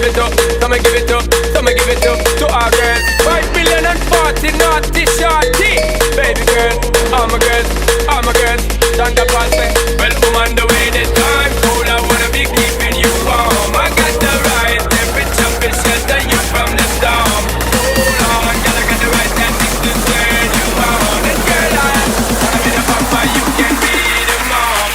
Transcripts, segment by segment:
give it up, I'ma give it up, I'ma give it up to our girls. 5 million and 40 naughty shorty. Baby girl, all my girls, all my girls. Santa Paul say, well, woman, the way this time cool, I wanna be keeping you warm. I got the right temperature to shelter you from the storm. Hold on, girl, I got the right tactics to turn you on. And girl, I'm in a papa, you can be the mom.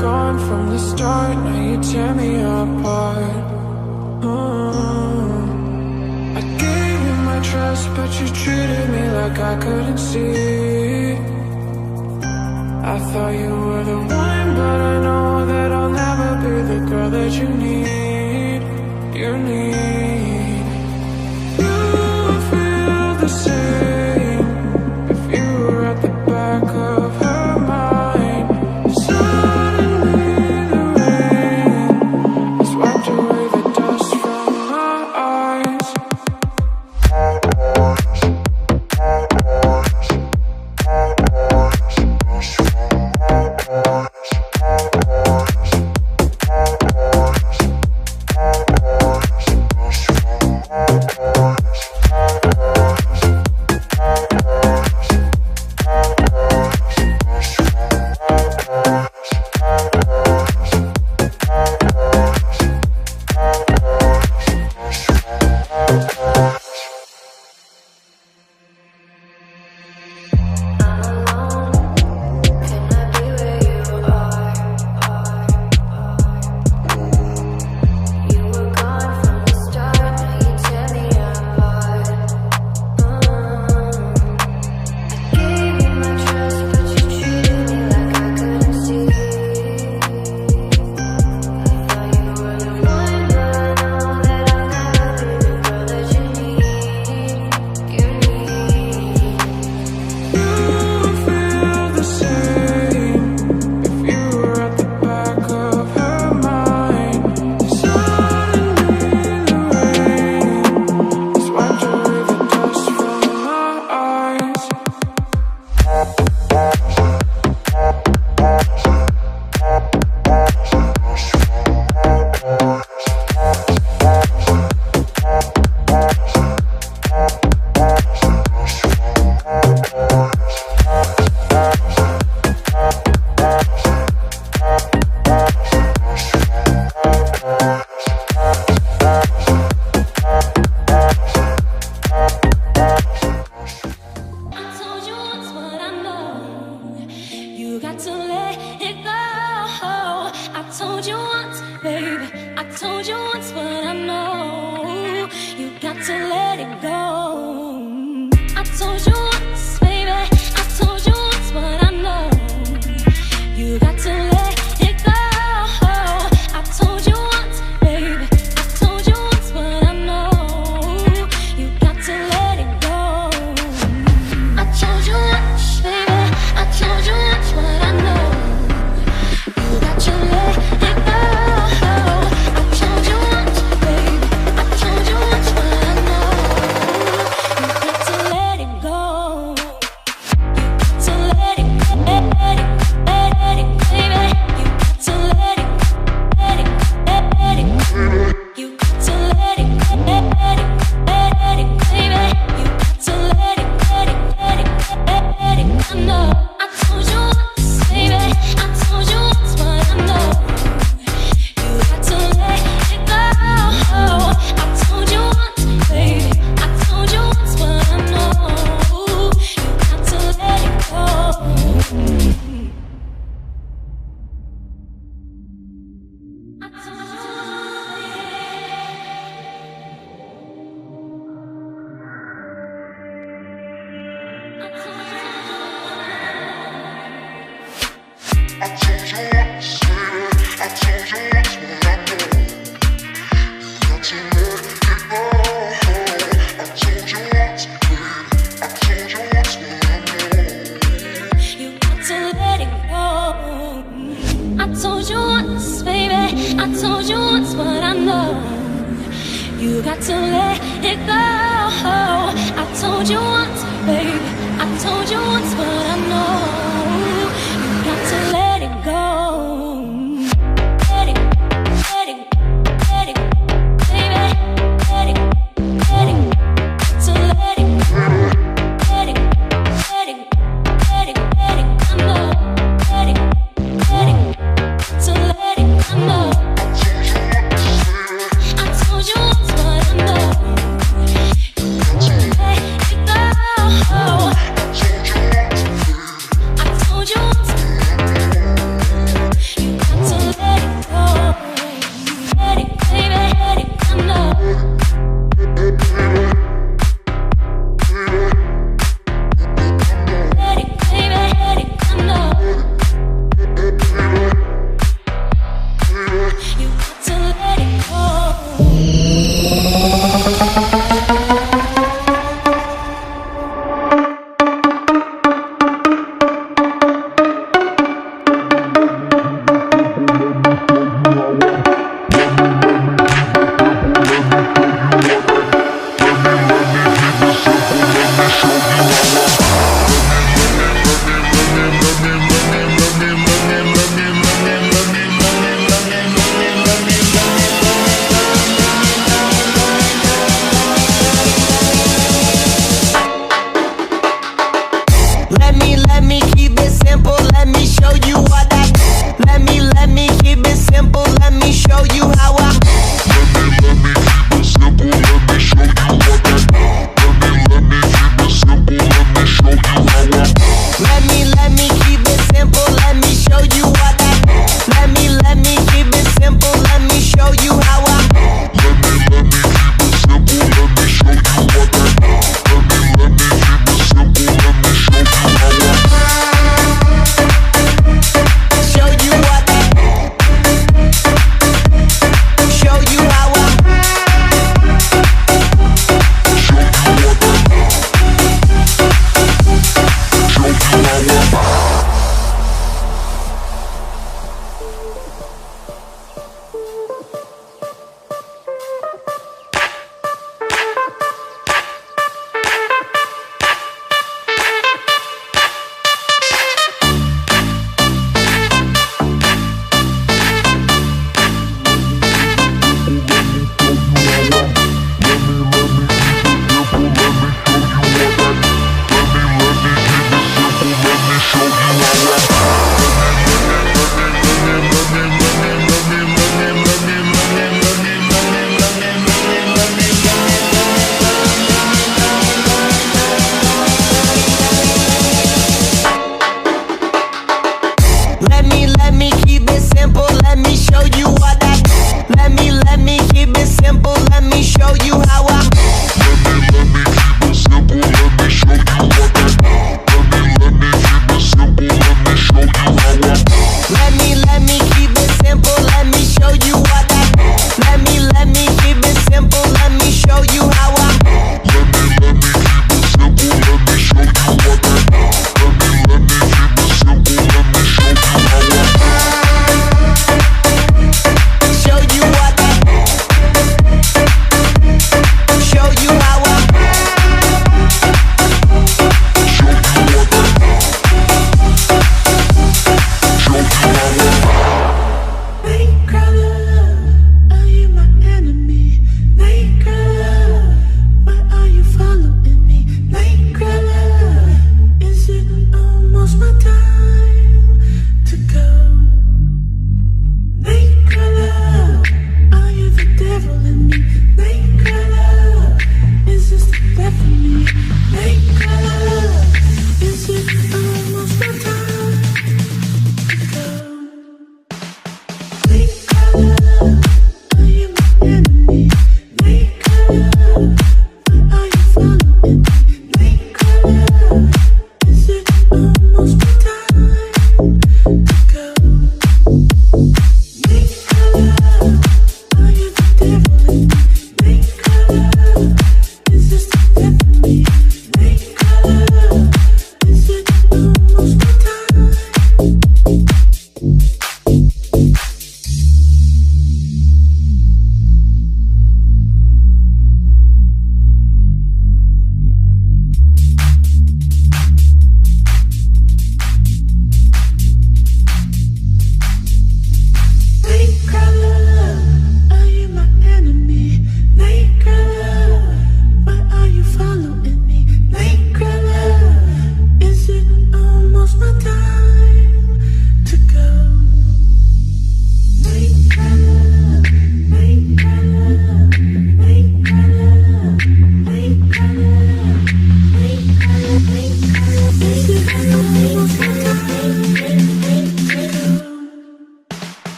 gone from the start, now you tear me apart. I gave you my trust, but you treated me like I couldn't see. I thought you were the one, but I know that I'll never be the girl that you need. You need. You feel the same if you were at the back of her mind. Suddenly the rain has wiped away the dust from my eyes.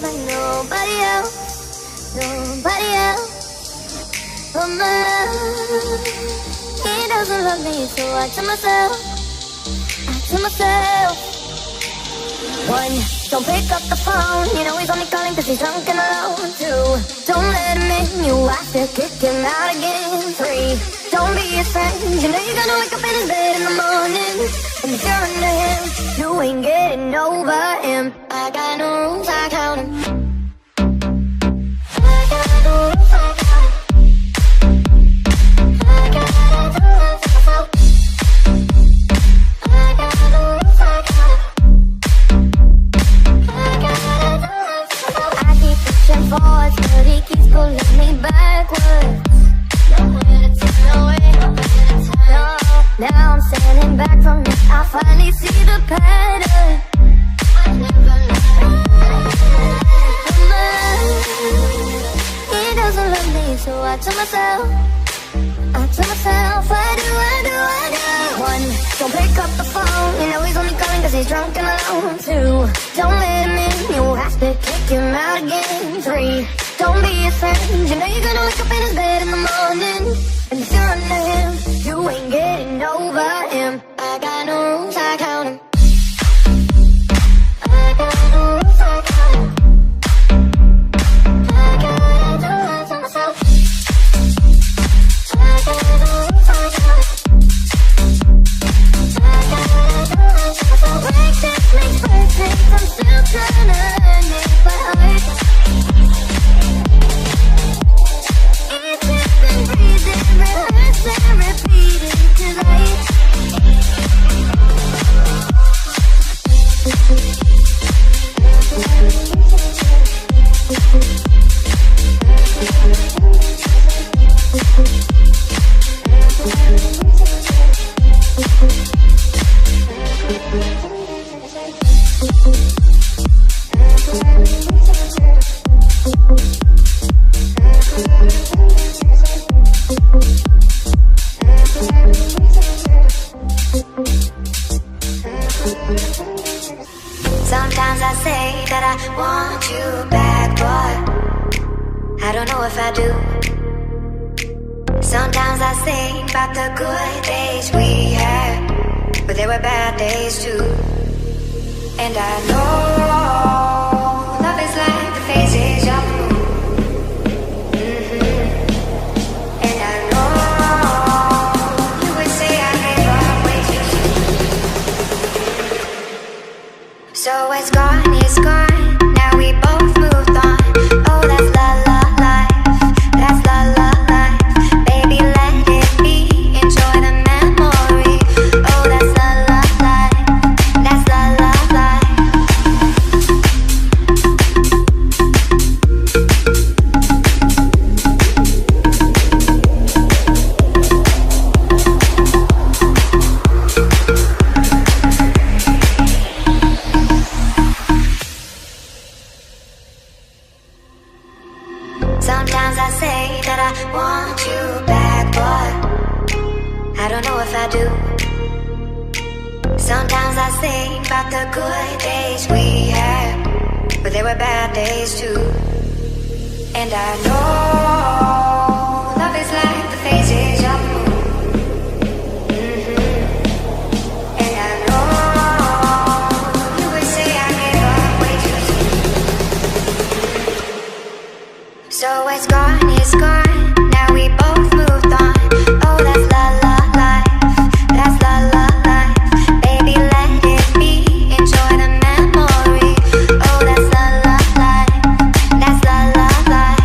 like nobody else, nobody else. But my love, he doesn't love me, so I tell myself, one, don't pick up the phone, you know he's only calling cause he's drunk and alone. Two, don't let him in, you have to kick him out again. Three, don't be his friend, you know you're gonna wake up in his bed in the morning. And if you're under him, you ain't getting over him. I got no rules, I count him. I got no rules, I count him. I got no rules, I count him. I got no rules, I count him. I keep pushing forwards, but he keeps pulling me backwards. Nowhere to turn, nowhere to turn. Now I'm standing back from it, I finally see the pattern. I never he doesn't love me, so I tell myself, I do. One, don't pick up the phone, you know he's only calling cause he's drunk and alone. Two, don't let him in, you have to kick him out again. Three, don't be his friend, you know you're gonna wake up in his bed in the morning. And if you're under him, you ain't getting over him. I got no rules, I count him. I got no rules, I count him. I gotta do it to myself. I got no rules, I count him. I gotta do it to myself. Practice makes perfect, I'm still trying to learn it by heart. It's just been breathing, rehearse and repeat it, 'cause sometimes I say that I want you back, but I don't know if I do. Sometimes I think about the good days we had, but there were bad days too. And I know love is like the phases of the moon. And I know you would say I gave up way too soon. So it's gone, now we both moved on. Oh, that's la la life, that's la la life. Baby, let it be, enjoy the memory. Oh, that's la la life, that's la la life. Sometimes I say that I want you back, but I don't know if I do. Sometimes I think about the good days we had, but there were bad days too. And I know love is like the phases of the moon. And I know you would say I gave up way too soon. So it's gone, now we both moved on. Oh, that's la la life, that's la la life. Baby, let it be, enjoy the memory. Oh, that's la la life, that's la la life.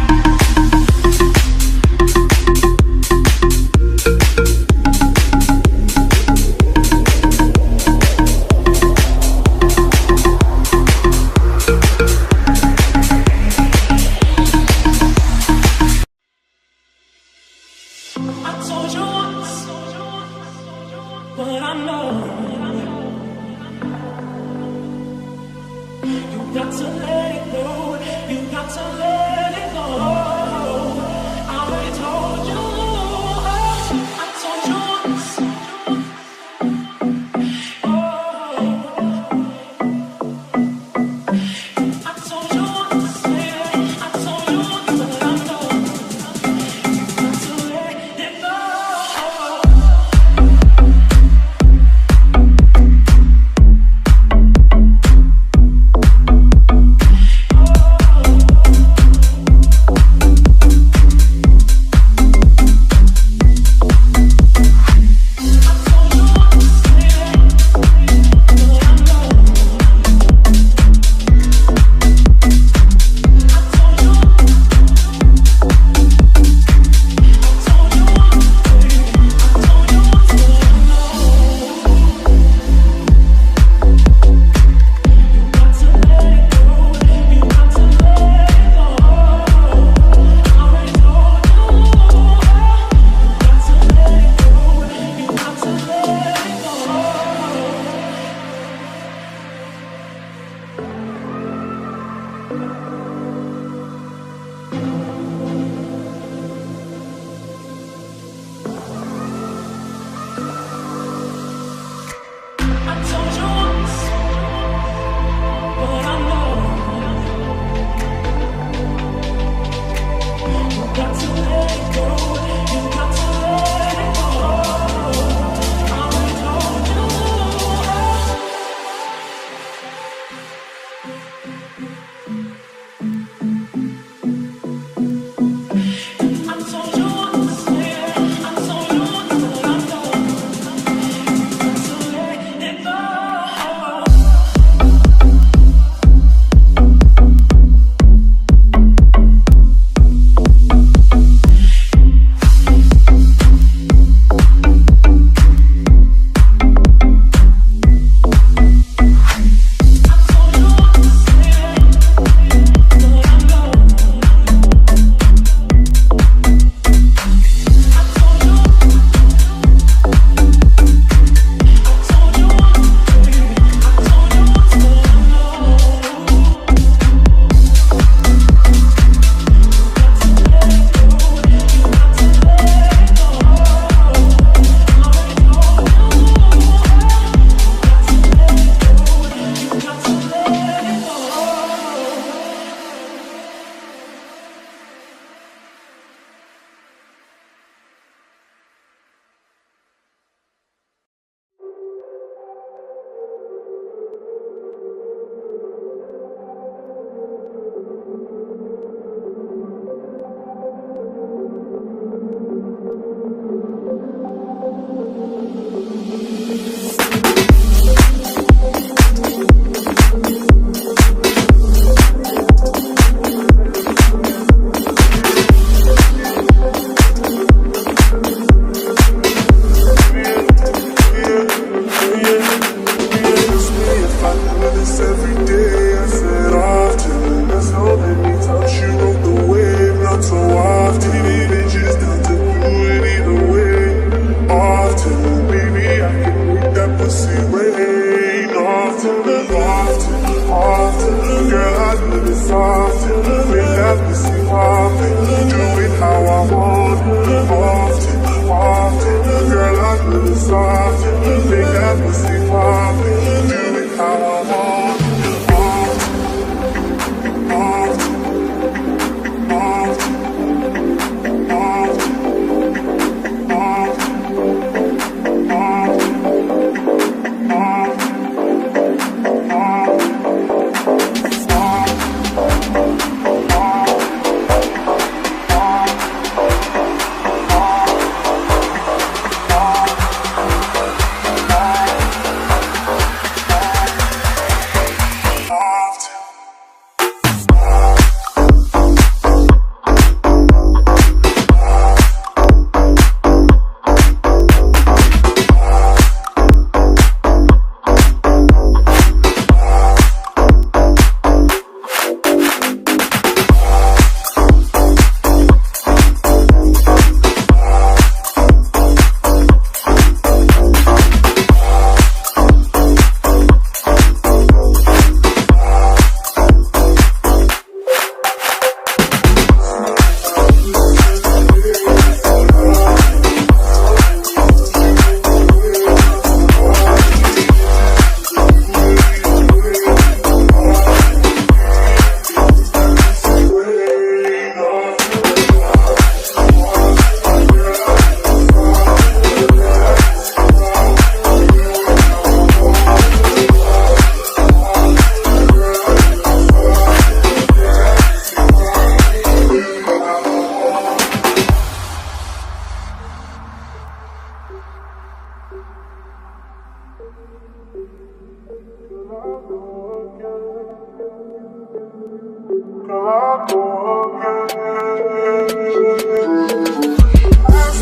Ask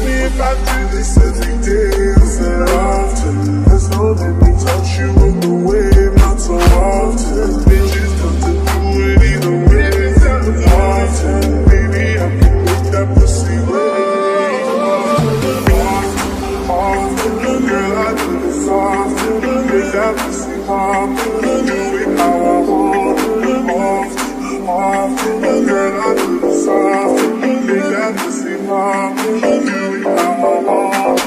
me if I do this every day. I said often. Let's know let me touch you on the wave, not so often. Bitches come to do it either way. Often, baby, I can make that pussy wet. Often, girl, I do this often. Make that pussy pop. Do it how I want. Often, girl, I do this often. Make that pussy pop. Do it how I want.